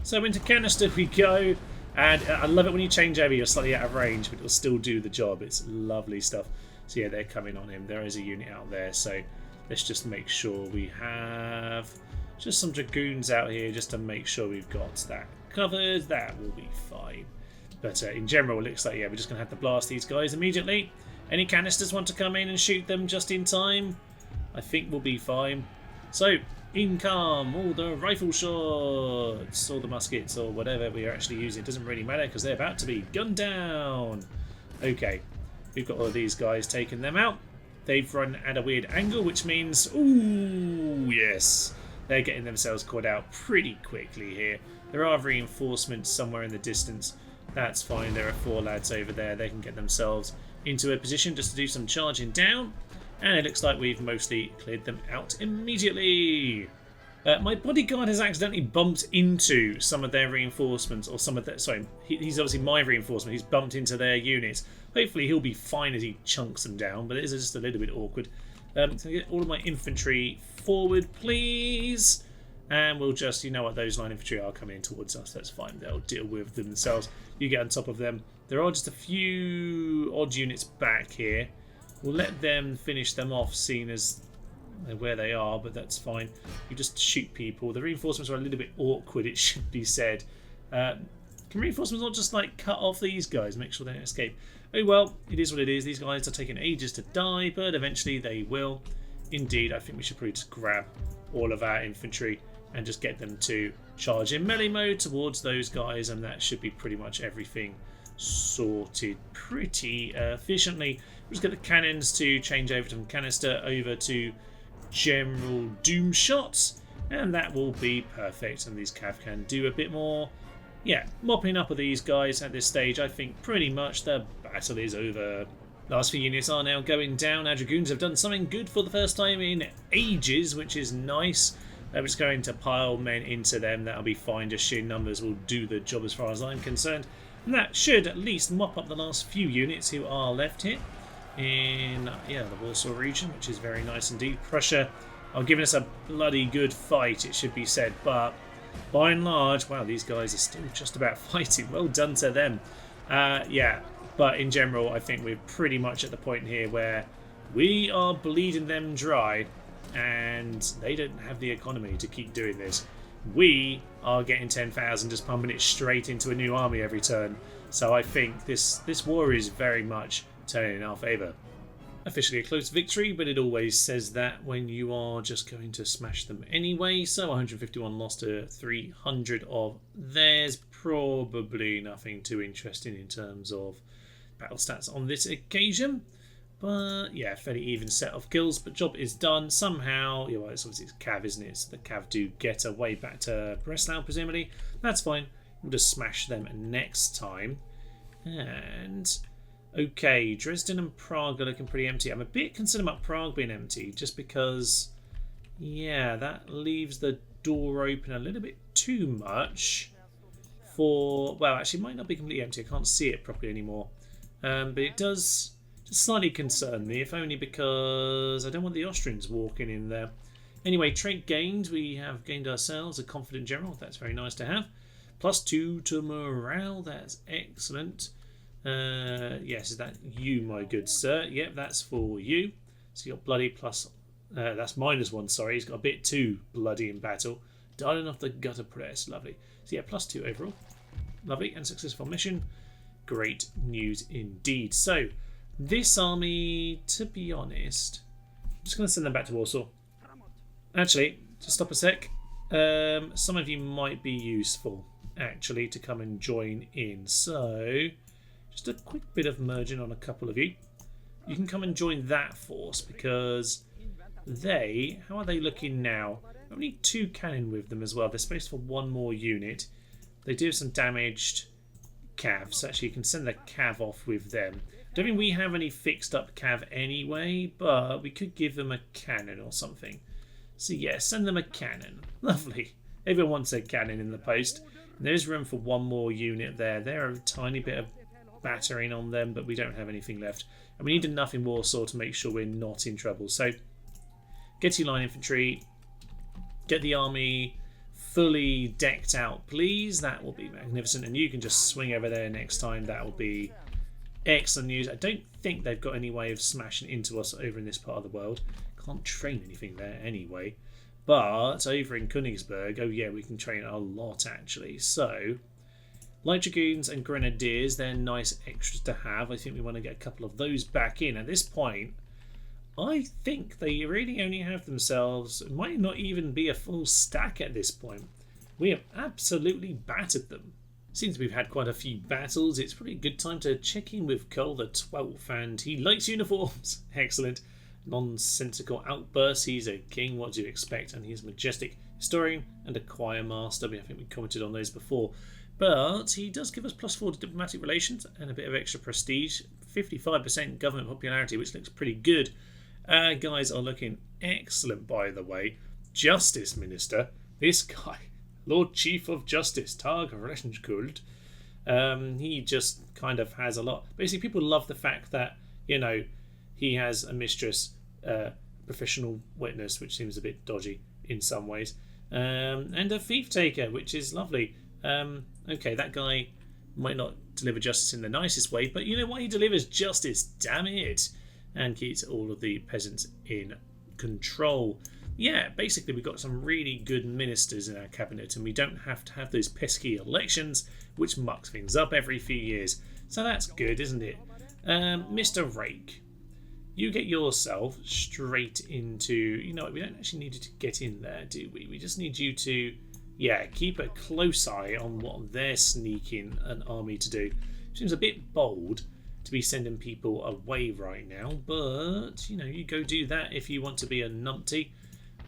So into canister we go. And I love it when you change over, you're slightly out of range, but it'll still do the job. It's lovely stuff. So yeah, they're coming on him. There is a unit out there, so let's just make sure we have just some dragoons out here just to make sure we've got that covered. That will be fine. But in general, it looks like, yeah, we're just going to have to blast these guys immediately. Any canisters want to come in and shoot them just in time? I think we'll be fine. So, in come all the rifle shots, or the muskets, or whatever we are actually using. It doesn't really matter because they're about to be gunned down. Okay. We've got all of these guys taking them out. They've run at a weird angle, which means, ooh, yes, they're getting themselves caught out pretty quickly here. There are reinforcements somewhere in the distance. That's fine. There are 4 lads over there. They can get themselves into a position just to do some charging down. And it looks like we've mostly cleared them out immediately. My bodyguard has accidentally bumped into some of their reinforcements, or some of their... Sorry, he's obviously my reinforcement. He's bumped into their units. Hopefully he'll be fine as he chunks them down, but it is just a little bit awkward. So get all of my infantry forward, please. And we'll just, you know what, those line infantry are coming in towards us. That's fine. They'll deal with themselves. You get on top of them. There are just a few odd units back here. We'll let them finish them off, seeing as where they are, but that's fine. You just shoot people. The reinforcements are a little bit awkward, it should be said. Can reinforcements not just like cut off these guys, make sure they don't escape? Oh well, it is what it is. These guys are taking ages to die, but eventually they will. Indeed, I think we should probably just grab all of our infantry and just get them to charge in melee mode towards those guys, and that should be pretty much everything sorted pretty efficiently. We'll just get the cannons to change over from canister over to general doom shots, and that will be perfect. And these cav can do a bit more, yeah, mopping up of these guys at this stage. I think pretty much the battle is over. Last few units are now going down. Our dragoons have done something good for the first time in ages, which is nice. They're just going to pile men into them. That'll be fine. Just sheer numbers will do the job as far as I'm concerned. And that should at least mop up the last few units who are left here in the Warsaw region, which is very nice indeed. Prussia are giving us a bloody good fight, it should be said, but by and large, wow, these guys are still just about fighting. Well done to them. Yeah, but in general, I think we're pretty much at the point here where we are bleeding them dry, and they don't have the economy to keep doing this. We are getting 10,000, just pumping it straight into a new army every turn. So I think this war is very much turning in our favour. Officially a close victory, but it always says that when you are just going to smash them anyway. So 151 lost to 300 of theirs. Probably nothing too interesting in terms of battle stats on this occasion. But yeah, fairly even set of kills, but job is done somehow. Yeah, well, it's obviously it's Cav, isn't it? So the Cav do get away back to Breslau, presumably. That's fine. We'll just smash them next time. And okay, Dresden and Prague are looking pretty empty. I'm a bit concerned about Prague being empty, just because, yeah, that leaves the door open a little bit too much for, well, actually, it might not be completely empty. I can't see it properly anymore. But it does just slightly concern me, if only because I don't want the Austrians walking in there. Anyway, trait gained. We have gained ourselves a confident general. That's very nice to have. +2 to morale. That's excellent. Yes, is that you, my good sir? Yep, that's for you. So you got bloody plus. That's -1. Sorry, he's got a bit too bloody in battle. Dialing off the gutter press. Lovely. So yeah, +2 overall. Lovely and successful mission. Great news indeed. So this army, to be honest, I'm just going to send them back to Warsaw. Actually, just stop a sec. Some of you might be useful, actually, to come and join in. So just a quick bit of merging on a couple of you. You can come and join that force because they, how are they looking now? I need 2 cannon with them as well. There's space for 1 more unit. They do have some damaged Cavs. Actually, you can send the Cav off with them. Don't think we have any fixed up Cav anyway, but we could give them a cannon or something. So yeah, send them a cannon. Lovely. Everyone wants a cannon in the post. And there's room for 1 more unit there. There are a tiny bit of battering on them, but we don't have anything left. And we need enough in Warsaw to make sure we're not in trouble. So get your line infantry. Get the army fully decked out, please. That will be magnificent. And you can just swing over there next time. That will be excellent news. I don't think they've got any way of smashing into us over in this part of the world. Can't train anything there anyway. But over in Königsberg, oh yeah, we can train a lot actually. So light dragoons and grenadiers, they're nice extras to have. I think we want to get a couple of those back in. At this point, I think they really only have themselves, it might not even be a full stack at this point. We have absolutely battered them. Seems we've had quite a few battles. It's probably a good time to check in with Karl the 12th, and he likes uniforms. Excellent. Nonsensical outbursts. He's a king. What do you expect? And he's a majestic historian and a choir master. I think we commented on those before. But he does give us +4 to diplomatic relations and a bit of extra prestige. 55% government popularity, which looks pretty good. Guys are looking excellent, by the way. Justice Minister. This guy, Lord Chief of Justice, Tag Rechtskult. He just kind of has a lot. Basically, people love the fact that, you know, he has a mistress, professional witness, which seems a bit dodgy in some ways, and a thief taker, which is lovely. Okay, that guy might not deliver justice in the nicest way, but you know what? He delivers justice, damn it, and keeps all of the peasants in control. Yeah, basically we've got some really good ministers in our cabinet, and we don't have to have those pesky elections, which mucks things up every few years. So that's good, isn't it? Mr. Rake, you get yourself straight into... You know what, we don't actually need you to get in there, do we? We just need you to, yeah, keep a close eye on what they're sneaking an army to do. Seems a bit bold to be sending people away right now, but, you know, you go do that if you want to be a numpty.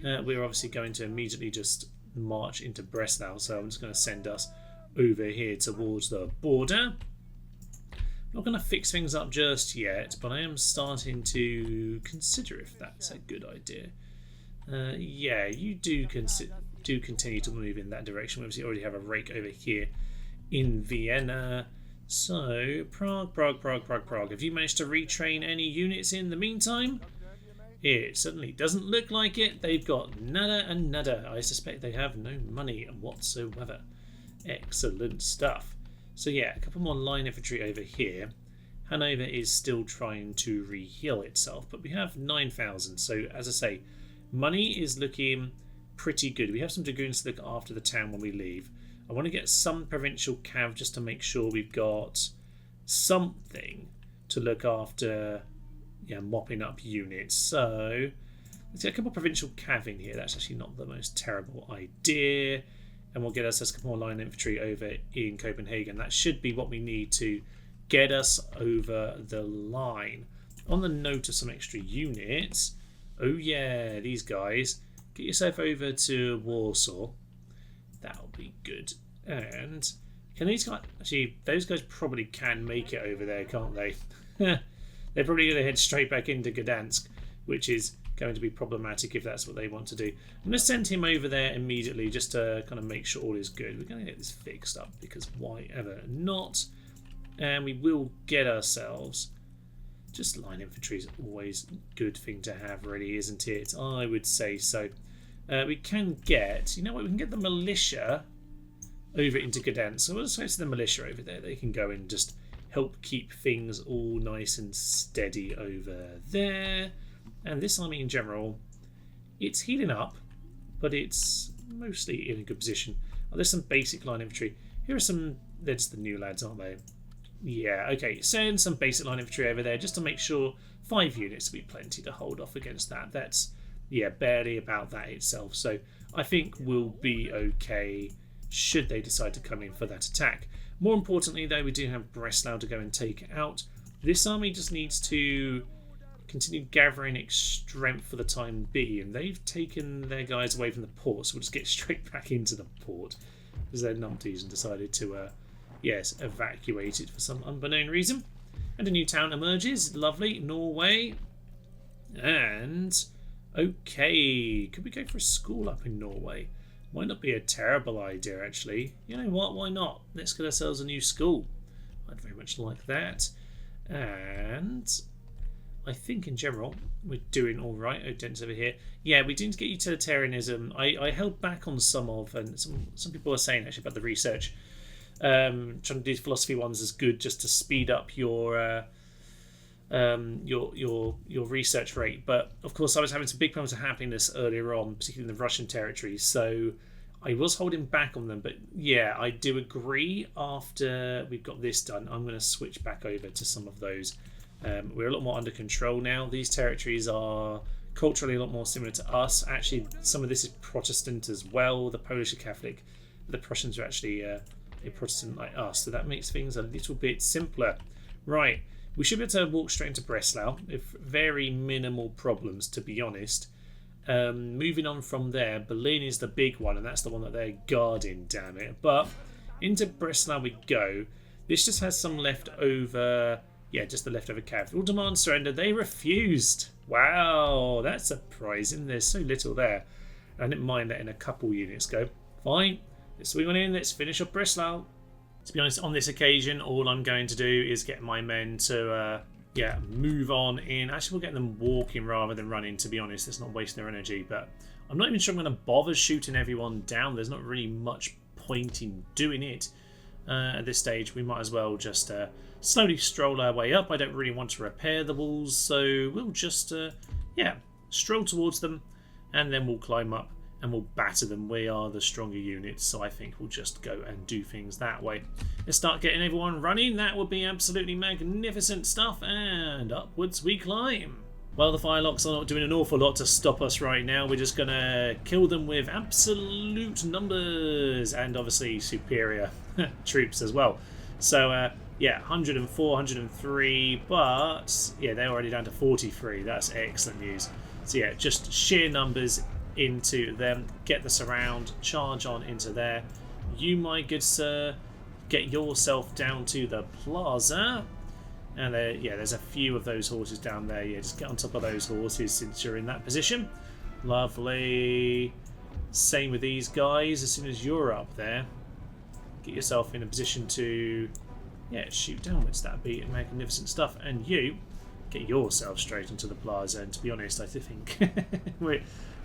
We're obviously going to immediately just march into Breslau, so I'm just going to send us over here towards the border. Not going to fix things up just yet, but I am starting to consider if that's a good idea. Yeah, you do continue to move in that direction. We obviously already have a rake over here in Vienna. So, Prague. Have you managed to retrain any units in the meantime? It certainly doesn't look like it. They've got nada and nada. I suspect they have no money whatsoever. Excellent stuff. So yeah, a couple more line infantry over here. Hanover is still trying to re-heal itself, but we have 9,000. So as I say, money is looking pretty good. We have some dragoons to look after the town when we leave. I want to get some provincial cav just to make sure we've got something to look after, yeah, mopping up units. So let's get a couple of provincial cav in here. That's actually not the most terrible idea. And we'll get us a couple more line infantry over in Copenhagen. That should be what we need to get us over the line. On the note of some extra units, oh yeah, these guys, get yourself over to Warsaw. That'll be good. And can these guys, actually, those guys probably can make it over there, can't they? They're probably going to head straight back into Gdansk, which is going to be problematic if that's what they want to do. I'm going to send him over there immediately just to kind of make sure all is good. We're going to get this fixed up because why ever not? And we will get ourselves, just line infantry is always a good thing to have, really, isn't it? I would say so. We can get, you know what, we can get the militia over into Gdansk. So we'll just go to the militia over there. They can go and just help keep things all nice and steady over there. And this army in general, it's healing up, but it's mostly in a good position. Oh, there's some basic line infantry. Here are some, they're just the new lads, aren't they? Yeah, okay, send some basic line infantry over there just to make sure 5 units will be plenty to hold off against that. That's, yeah, barely about that itself. So I think we'll be okay should they decide to come in for that attack. More importantly, though, we do have Breslau to go and take out. This army just needs to continue gathering strength for the time being. They've taken their guys away from the port, so we'll just get straight back into the port because they're numpties and decided to, yes, evacuate it for some unbeknown reason. And a new town emerges. Lovely. Norway. And, okay, could we go for a school up in Norway? Might not be a terrible idea, actually. You know what? Why not? Let's get ourselves a new school. I'd very much like that. And I think in general we're doing all right. Oh, Dent's over here. Yeah, we do need to get utilitarianism. I held back on some of, and some people are saying actually about the research. Trying to do philosophy ones is good just to speed up your research rate, but of course I was having some big problems of happiness earlier on, particularly in the Russian territories, so I was holding back on them. But yeah, I do agree after we've got this done I'm going to switch back over to some of those. We're a lot more under control now. These territories are culturally a lot more similar to us. Actually, some of this is Protestant as well. The Polish are Catholic, but the Prussians are actually a Protestant like us, so that makes things a little bit simpler. Right, we should be able to walk straight into Breslau with very minimal problems, to be honest. Moving on from there, Berlin is the big one, and that's the one that they're guarding, damn it. But into Breslau we go. This just has some leftover, yeah, just the leftover cav. All demand surrender, they refused. Wow, that's surprising. There's so little there. I didn't mind letting a couple units go. Fine, let's swing on in, let's finish up Breslau. To be honest, on this occasion, all I'm going to do is get my men to, move on in. Actually, we'll get them walking rather than running, to be honest. It's not wasting their energy, but I'm not even sure I'm going to bother shooting everyone down. There's not really much point in doing it at this stage. We might as well just slowly stroll our way up. I don't really want to repair the walls, so we'll just, stroll towards them, and then we'll climb up and we'll batter them. We are the stronger units, so I think we'll just go and do things that way. Let's start getting everyone running. That would be absolutely magnificent stuff, and upwards we climb. Well, the firelocks are not doing an awful lot to stop us right now. We're just going to kill them with absolute numbers and obviously superior troops as well. So, 104, 103, but yeah, they're already down to 43. That's excellent news. So yeah, just sheer numbers into them, get the surround, charge on into there. You, my good sir, get yourself down to the plaza, and there's a few of those horses down there. Yeah, just get on top of those horses since you're in that position. Lovely. Same with these guys. As soon as you're up there, get yourself in a position to shoot downwards. That'd be magnificent stuff. And you get yourself straight onto the plaza. And to be honest, I think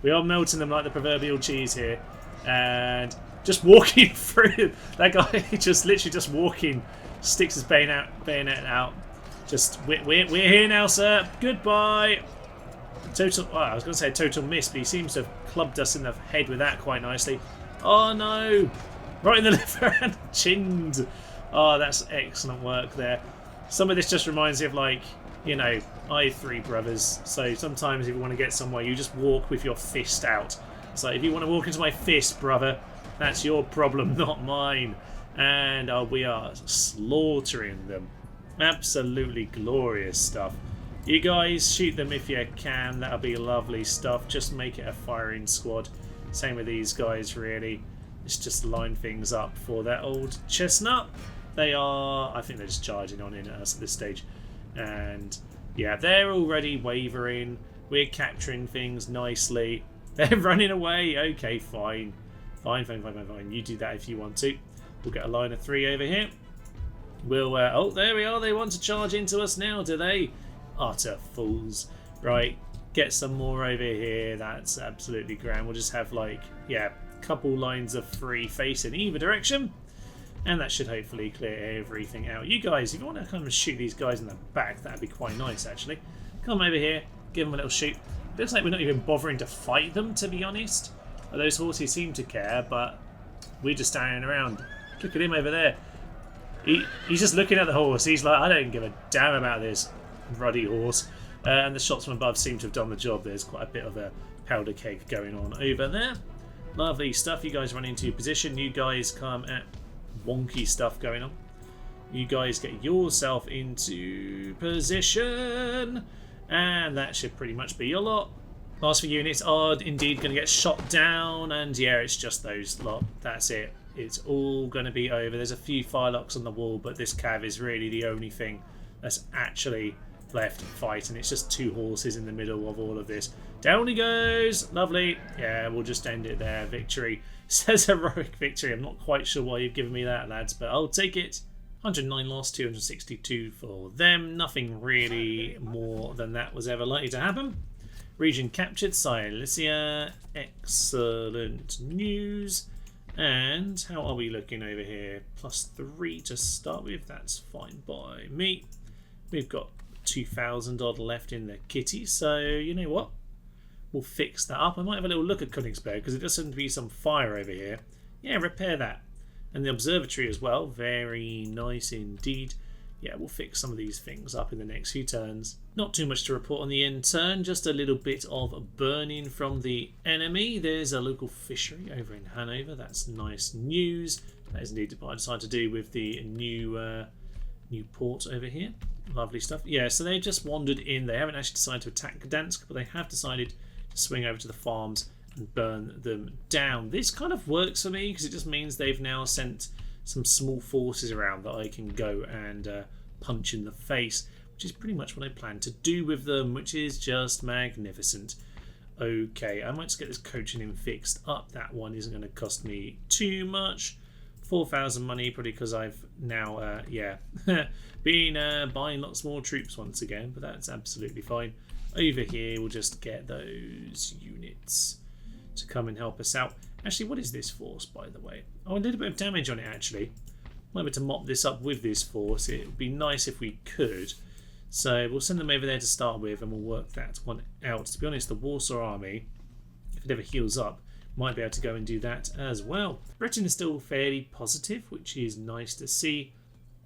we are melting them like the proverbial cheese here, and just walking through. That guy just literally just walking, sticks his bayonet out. Just we're here now, sir. Goodbye. Total. Oh, I was going to say total miss, but he seems to have clubbed us in the head with that quite nicely. Oh no! Right in the liver and chinned. Oh, that's excellent work there. Some of this just reminds me of I have 3 brothers, so sometimes if you want to get somewhere, you just walk with your fist out. So if you want to walk into my fist, brother, that's your problem, not mine. And we are slaughtering them. Absolutely glorious stuff. You guys shoot them if you can. That'll be lovely stuff. Just make it a firing squad. Same with these guys, really. Let's just line things up for that old chestnut. They are, I think they're just charging on in at us at this stage. And yeah, they're already wavering. We're capturing things nicely. They're running away. Okay, fine. Fine. You do that if you want to. We'll get a line of 3 over here. We'll, oh, there we are. They want to charge into us now, do they? Utter fools. Right, get some more over here. That's absolutely grand. We'll just have, like, yeah, a couple lines of 3 facing either direction. And that should hopefully clear everything out. You guys, if you want to come and shoot these guys in the back, that'd be quite nice, actually. Come over here, give them a little shoot. Looks like we're not even bothering to fight them, to be honest. Those horses seem to care, but we're just standing around. Look at him over there. He's just looking at the horse. He's like, I don't give a damn about this ruddy horse. And the shots from above seem to have done the job. There's quite a bit of a powder keg going on over there. Lovely stuff. You guys run into position. You guys come at wonky stuff going on. You guys get yourself into position. And that should pretty much be your lot. Last few units are indeed going to get shot down. And yeah, it's just those lot. That's it. It's all going to be over. There's a few firelocks on the wall, but this cav is really the only thing that's actually left to fight, and it's just 2 horses in the middle of all of this. Down he goes. Lovely. Yeah, we'll just end it there. Victory. Says heroic victory. I'm not quite sure why you've given me that, lads, but I'll take it. 109 lost, 262 for them. Nothing really more than that was ever likely to happen. Region captured. Silesia. Excellent news. And how are we looking over here? +3 to start with. That's fine by me. We've got 2,000 odd left in the kitty. So, you know what? We'll fix that up. I might have a little look at Königsberg because it does seem to be some fire over here. Yeah, repair that. And the observatory as well. Very nice indeed. Yeah, we'll fix some of these things up in the next few turns. Not too much to report on the end turn, just a little bit of burning from the enemy. There's a local fishery over in Hanover. That's nice news. That is indeed what I decided to do with the new port over here. Lovely stuff. Yeah, so they just wandered in. They haven't actually decided to attack Gdansk, but they have decided to swing over to the farms and burn them down. This kind of works for me because it just means they've now sent some small forces around that I can go and punch in the face, which is pretty much what I plan to do with them, which is just magnificent. Okay, I might just get this coaching in fixed up. That one isn't going to cost me too much. 4,000 money, probably because I've now, been buying lots more troops once again, but that's absolutely fine. Over here, we'll just get those units to come and help us out. Actually, what is this force, by the way? Oh, a little bit of damage on it, actually. Might be able to mop this up with this force. It would be nice if we could. So we'll send them over there to start with, and we'll work that one out. To be honest, the Warsaw Army, if it ever heals up, might be able to go and do that as well. Britain is still fairly positive, which is nice to see.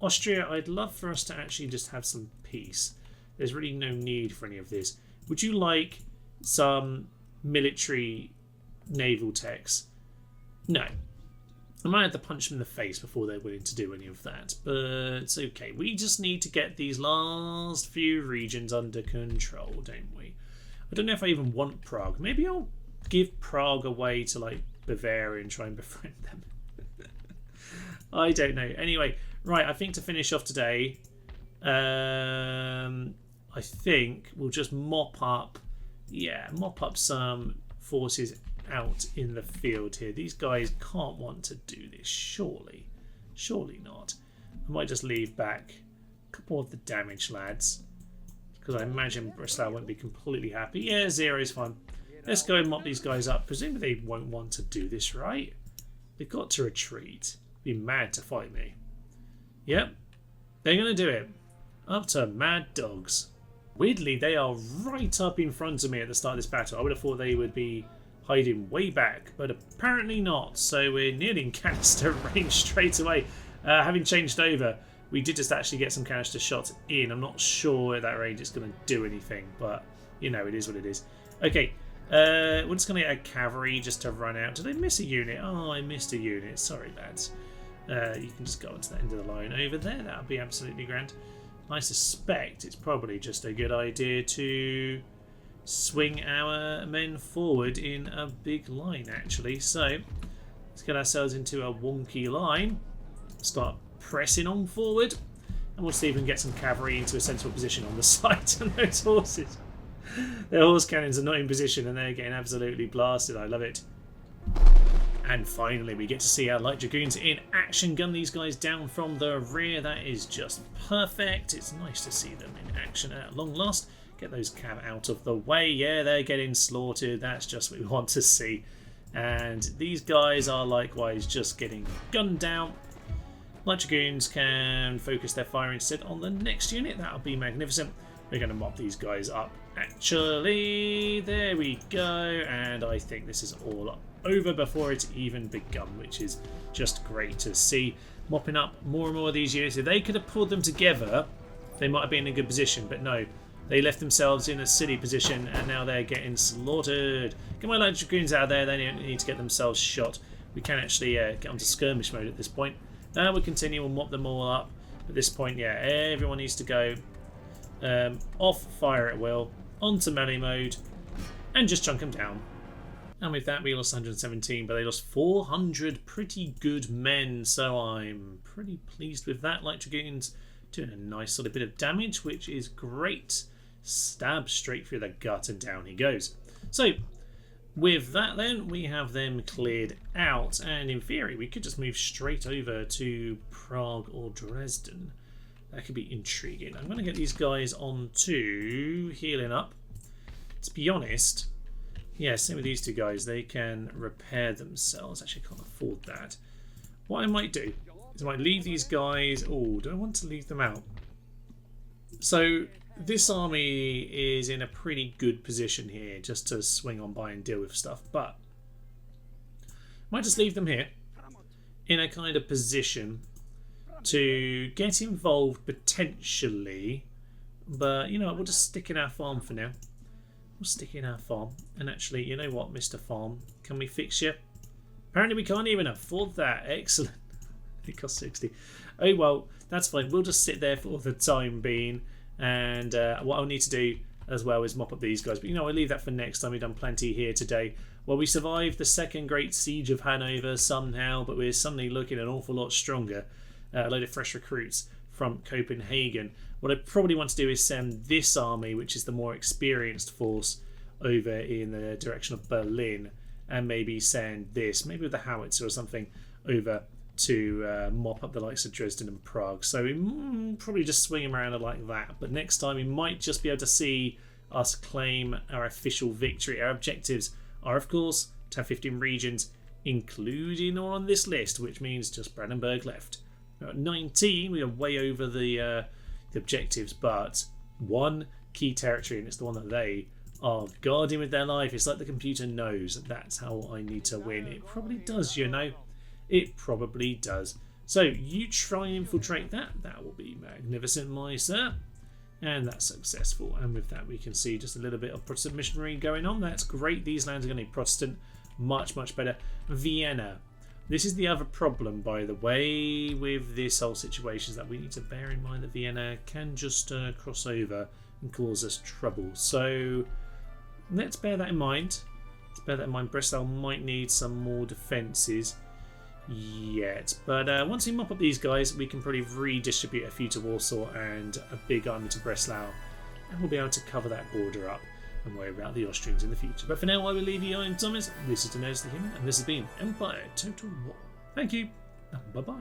Austria, I'd love for us to actually just have some peace. There's really no need for any of this. Would you like some military naval techs? No. I might have to punch them in the face before they're willing to do any of that, but it's okay. We just need to get these last few regions under control, don't we? I don't know if I even want Prague. Maybe I'll give Prague away to, like, Bavaria and try and befriend them. I don't know. Anyway, right, I think to finish off today, I think we'll just mop up some forces out in the field here. These guys can't want to do this, surely not. I might just leave back a couple of the damaged lads because I imagine Breslau won't be completely happy. Yeah, 0 is fine. Let's go and mop these guys up. Presumably they won't want to do this, right? They've got to retreat. Be mad to fight me. Yep, they're gonna do it. Up to mad dogs. Weirdly, they are right up in front of me at the start of this battle. I would have thought they would be hiding way back, but apparently not. So we're nearly in canister range straight away. Having changed over, we did just actually get some canister shots in. I'm not sure at that range it's going to do anything, but you know, it is what it is. Okay, we're just going to get a cavalry just to run out. Did I miss a unit? Oh, I missed a unit. Sorry, lads. You can just go onto the end of the line over there. That would be absolutely grand. I suspect it's probably just a good idea to swing our men forward in a big line, actually. So let's get ourselves into a wonky line, start pressing on forward, and we'll see if we can get some cavalry into a sensible position on the side of those horses. Their horse cannons are not in position and they're getting absolutely blasted. I love it. And finally we get to see our light dragoons in action, gun these guys down from the rear. That is just perfect. It's nice to see them in action at long last. Get those cav out of the way. Yeah, they're getting slaughtered. That's just what we want to see. And these guys are likewise just getting gunned down. Light dragoons can focus their fire instead on the next unit. That'll be magnificent. We're going to mop these guys up. Actually, there we go. And I think this is all over before it's even begun, which is just great to see. Mopping up more and more of these units. If they could have pulled them together, they might have been in a good position, but no, they left themselves in a silly position and now they're getting slaughtered. Get my light dragoons out of there. They need to get themselves shot. We can actually get onto skirmish mode at this point. We'll continue and mop them all up. At this point, yeah, everyone needs to go off fire at will, onto melee mode, and just chunk them down. And with that, we lost 117, but they lost 400 pretty good men, so I'm pretty pleased with that. Light dragoons doing a nice sort of bit of damage, which is great. Stab straight through the gut, and down he goes. So, with that then, we have them cleared out, and in theory, we could just move straight over to Prague or Dresden. That could be intriguing. I'm going to get these guys on to healing up. To be honest, yeah, same with these two guys. They can repair themselves. Actually, I can't afford that. What I might do is I might leave these guys... Oh, do I want to leave them out? So, this army is in a pretty good position here just to swing on by and deal with stuff. But I might just leave them here in a kind of position to get involved potentially. But, you know what, we'll just stick in our farm for now. We'll stick in our farm. And actually, you know what, Mr. Farm? Can we fix you? Apparently we can't even afford that. Excellent. It costs 60. Oh, well, that's fine. We'll just sit there for the time being. And what I'll need to do as well is mop up these guys. But, you know, I'll leave that for next time. We've done plenty here today. Well, we survived the second great siege of Hanover somehow. But we're suddenly looking an awful lot stronger. A load of fresh recruits from Copenhagen. What I probably want to do is send this army, which is the more experienced force, over in the direction of Berlin, and maybe send this, maybe with the howitzer or something, over to mop up the likes of Dresden and Prague. So we probably just swing them around like that. But next time we might just be able to see us claim our official victory. Our objectives are, of course, to have 15 regions, including all on this list, which means just Brandenburg left. We're at 19, we are way over the objectives, but one key territory, and it's the one that they are guarding with their life. It's like the computer knows that's how I need to win. It probably does, you know. It probably does. So you try and infiltrate that. That will be magnificent, my sir. And that's successful. And with that, we can see just a little bit of Protestant missionary going on. That's great. These lands are going to be Protestant. Much, much better. Vienna. This is the other problem, by the way, with this whole situation, is that we need to bear in mind that Vienna can just cross over and cause us trouble. So let's bear that in mind. Let's bear that in mind. Breslau might need some more defences yet. But once we mop up these guys, we can probably redistribute a few to Warsaw and a big army to Breslau. And we'll be able to cover that border up and worry about the Austrians in the future. But for now, I will leave you. I'm Thomas. This is Daenerys the Human, and this has been Empire Total War. Thank you, and bye-bye.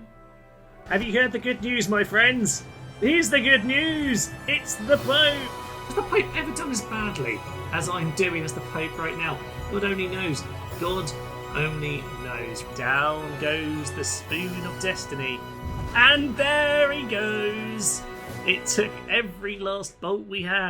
Have you heard the good news, my friends? Here's the good news! It's the Pope! Has the Pope ever done as badly as I'm doing as the Pope right now? God only knows. God only knows. Down goes the spoon of destiny. And there he goes! It took every last bolt we had.